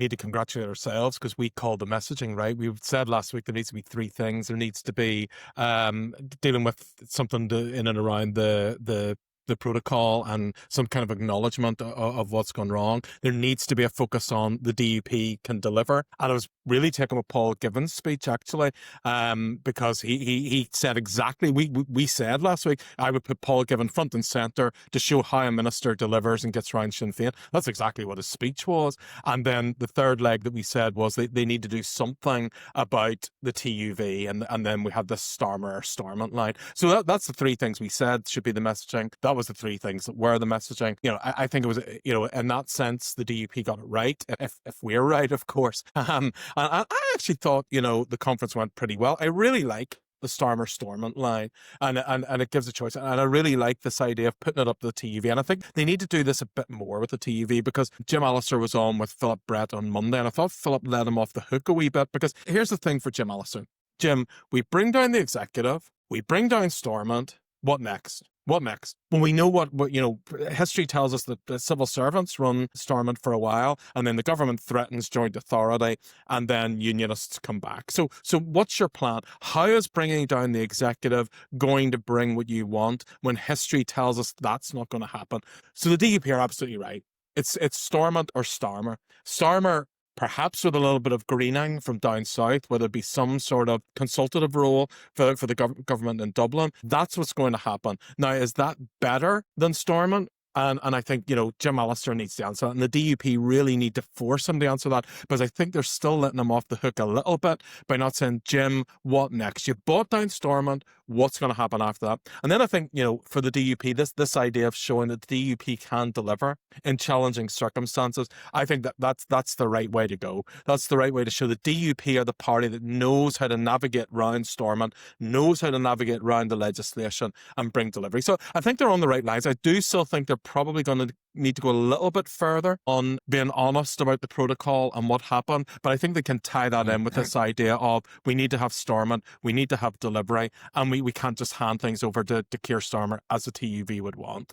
need to congratulate ourselves because we called the messaging right. We said last week there needs to be three things. There needs to be dealing with something in and around the protocol and some kind of acknowledgement of what's gone wrong. There needs to be a focus on the DUP can deliver. And I was really taken with Paul Given's speech, actually, because he said exactly, we said last week, I would put Paul Given front and centre to show how a minister delivers and gets round Sinn Féin. That's exactly what his speech was. And then the third leg that we said was they need to do something about the TUV. And then we had this Stormont line. So that's the three things we said should be the messaging. That was the three things that were the messaging. I think it was, in that sense, the DUP got it right. If we're right, of course. And I actually thought, the conference went pretty well. I really like the Stormont line, and it gives a choice. And I really like this idea of putting it up to the TUV. And I think they need to do this a bit more with the TUV, because Jim Allister was on with Philip Brett on Monday, and I thought Philip let him off the hook a wee bit, because here's the thing for Jim Allister. Jim, we bring down the executive, we bring down Stormont. What next? What next? Well, we know what history tells us that the civil servants run Stormont for a while, and then the government threatens joint authority, and then unionists come back. So what's your plan? How is bringing down the executive going to bring what you want when history tells us that's not going to happen? So the DUP are absolutely right. It's Stormont or Starmer. Starmer, perhaps with a little bit of greening from down south, whether it be some sort of consultative role for the government in Dublin. That's what's going to happen. Now, is that better than Stormont? And I think, Jim Allister needs to answer that. And the DUP really need to force him to answer that, because I think they're still letting him off the hook a little bit by not saying, Jim, what next? You bought down Stormont. What's going to happen after that? And then I think, for the DUP, this idea of showing that the DUP can deliver in challenging circumstances, I think that's the right way to go. That's the right way to show the DUP are the party that knows how to navigate round Stormont, knows how to navigate round the legislation and bring delivery. So I think they're on the right lines. I do still think they're probably going to need to go a little bit further on being honest about the protocol and what happened. But I think they can tie that in with this idea of we need to have Stormont, we need to have delivery, and we can't just hand things over to Keir Starmer as the TUV would want.